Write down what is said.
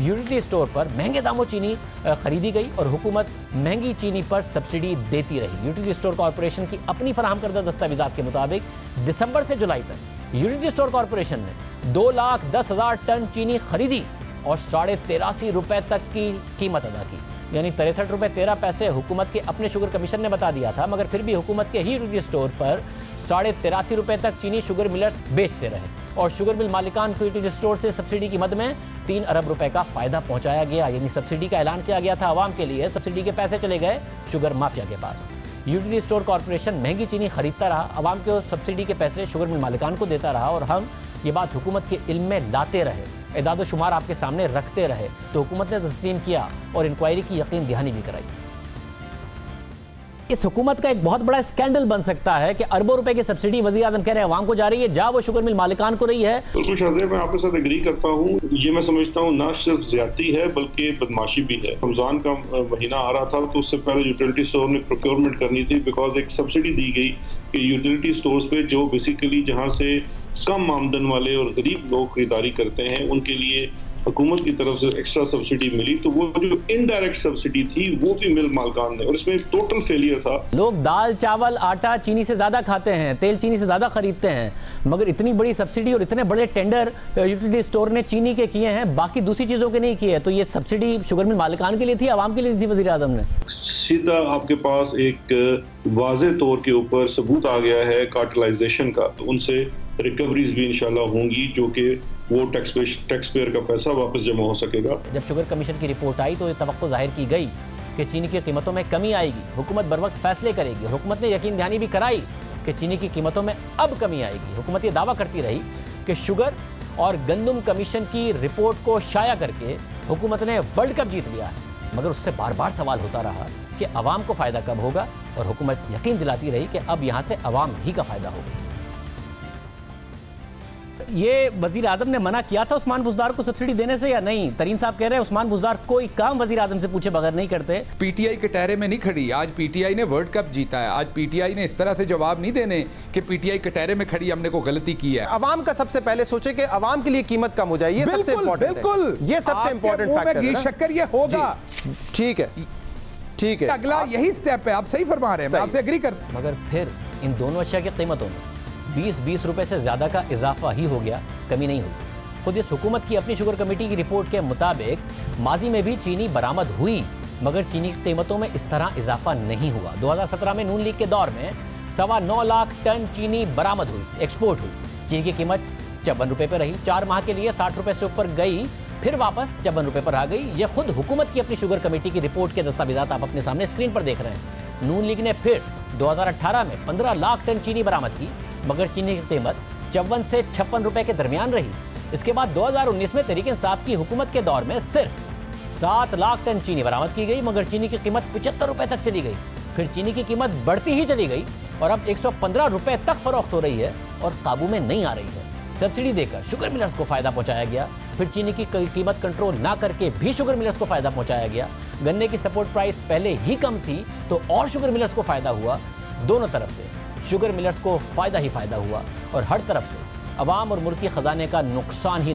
Utility store पर महंगे दामों चीनी खरीदी गई और हुकूमत महंगी चीनी पर सब्सिडी देती रही। यूटिलिटी स्टोर कॉरपोरेशन की अपनी फराहम करदा दस्तावेजात के मुताबिक दिसंबर से जुलाई तक यूटिलिटी स्टोर कॉरपोरेशन ने 2,10,000 टन चीनी खरीदी और 13.5 रुपए तक की कीमत अदा की, यानी 63 रुपए 13 पैसे हुकूमत के अपने शुगर कमीशन ने बता दिया था, मगर फिर भी हुकूमत के ही यूटिलिटी स्टोर पर 83.5 रुपए तक चीनी शुगर मिलर्स बेचते रहे और शुगर मिल मालिकान को यूटिलिटी स्टोर से सब्सिडी की मद में 3 अरब रुपए का फायदा पहुंचाया गया। यानी सब्सिडी का ऐलान किया गया था आवाम के लिए, सब्सिडी के पैसे चले गए शुगर माफिया के पास। यूटिलिटी स्टोर कॉरपोरेशन महंगी चीनी खरीदता रहा, आवाम को सब्सिडी के पैसे शुगर मिल मालिकान को देता रहा और हम ये बात हुकूमत के इल्म में लाते रहे, इदाद शुमार आपके सामने रखते रहे, तो हुकूमत ने तस्लीम किया और इंक्वायरी की यकीन दहानी भी कराई। इस हुकूमत का एक बहुत बड़ा स्कैंडल बन सकता है कि अरबों रुपए की सब्सिडी वज़ीर आज़म कह रहे हैं अवाम को जा रही है, जा वो शुगर मिल मालिकान को रही है। बिल्कुल शाहज़ेब, मैं आपके साथ एग्री करता हूँ। ये मैं समझता हूँ ना सिर्फ ज्यादती है बल्कि बदमाशी भी है। रमजान का महीना आ रहा था तो उससे पहले यूटिलिटी स्टोर ने प्रोक्योरमेंट करनी थी, बिकॉज एक सब्सिडी दी गई कि यूटिलिटी स्टोर्स पे जो बेसिकली जहाँ से कम आमदन वाले और गरीब लोग खरीदारी करते हैं उनके लिए हुकूमत की तरफ से एक्स्ट्रा सब्सिडी मिली, तो वो जो इनडायरेक्ट सब्सिडी थी वो भी मिल मालकान ने, और इसमें टोटल फेलियर था। लोग दाल चावल आटा चीनी से ज्यादा खाते हैं, तेल चीनी से ज्यादा खरीदते हैं, मगर इतनी बड़ी सब्सिडी और इतने बड़े टेंडर यूटिलिटी स्टोर ने चीनी के किए हैं, बाकी दूसरी चीजों के नहीं किए। तो ये सब्सिडी शुगर मिल मालिकान के लिए थी, आवाम के लिए थी? वज़ीर आज़म ने सीधा आपके पास एक वाज़े तौर के ऊपर सबूत आ गया है कार्टेलाइजेशन का, तो उनसे रिकवरीज भी इंशाल्लाह होंगी जो कि वो टैक्स पेयर का पैसा वापस जमा हो सकेगा। जब शुगर कमीशन की रिपोर्ट आई तो ये तवक्को जाहिर की गई कि चीनी की कीमतों में कमी आएगी, हुकूमत बर वक्त फैसले करेगी। हुकूमत ने यकीन दहानी भी कराई कि चीनी की कीमतों में अब कमी आएगी। हुकूमत ये दावा करती रही कि शुगर और गंदम कमीशन की रिपोर्ट को शाया करके हुकूमत ने वर्ल्ड कप जीत लिया है, मगर उससे बार बार सवाल होता रहा कि अवाम को फ़ायदा कब होगा, और हुकूमत यकीन दिलाती रही कि अब यहाँ से अवाम ही का फ़ायदा होगा। ये वज़ीर आज़म ने मना किया था उस्मान बुज़दार को सब्सिडी देने से या नहीं? तरीन साहब कह रहे हैं उस्मान बुज़दार कोई काम वज़ीर आज़म से पूछे बगैर नहीं करते। पीटीआई के टहरे में नहीं खड़ी, आज पीटीआई ने वर्ल्ड कप जीता है। आज पीटीआई ने इस तरह से जवाब नहीं देने कि पीटीआई के टहरे में खड़ी हमने को गलती की है। अवाम का सबसे पहले सोचे कि अवाम के लिए कीमत कम हो जाए, ये सबसे इम्पोर्टेंट है। बिल्कुल, ये सबसे इम्पोर्टेंट फैक्टर है। शक्कर ये होगा, ठीक है, ठीक है, अगला यही स्टेप है। आप सही फरमा रहे हैं, मैं आपसे एग्री करता हूं। मगर फिर इन दोनों अशिया की कीमतों में 20-20 रुपए से ज्यादा का इजाफा ही हो गया, कमी नहीं हुई। खुद इस हुकूमत की अपनी शुगर कमेटी की रिपोर्ट के मुताबिक माजी में भी चीनी बरामद हुई, मगर चीनी की कीमतों में इस तरह इजाफा नहीं हुआ। 2017 में नून लीग के दौर में 9.25 लाख टन चीनी बरामद हुई, एक्सपोर्ट हुई। चीनी की कीमत 54 रुपए पर रही, 4 माह के लिए 60 रुपए से ऊपर गई, फिर वापस 54 रुपए पर आ गई। यह खुद हुकूमत की अपनी शुगर कमेटी की रिपोर्ट के दस्तावेजात आप अपने सामने स्क्रीन पर देख रहे हैं। नून लीग ने फिर 2018 में 15 लाख टन चीनी बरामद की, मगर चीनी की कीमत 54 से 56 रुपए के दरमियान रही। इसके बाद 2019 में तहरीक इंसाफ की हुकूमत के दौर में सिर्फ 7 लाख टन चीनी बरामद की गई, मगर चीनी की कीमत 75 रुपए तक चली गई। फिर चीनी की कीमत बढ़ती ही चली गई और अब 115 रुपए तक फरोख्त हो रही है और काबू में नहीं आ रही है। सब्सिडी देकर शुगर मिलर्स को फायदा पहुंचाया गया, फिर चीनी की कीमत कंट्रोल ना करके भी शुगर मिलर्स को फायदा पहुंचाया गया। गन्ने की सपोर्ट प्राइस पहले ही कम थी तो और शुगर मिलर्स को फायदा हुआ। दोनों तरफ से शुगर मिलर्स को फायदा ही फायदा हुआ और हर तरफ से अवाम और मुल्की खजाने का नुकसान ही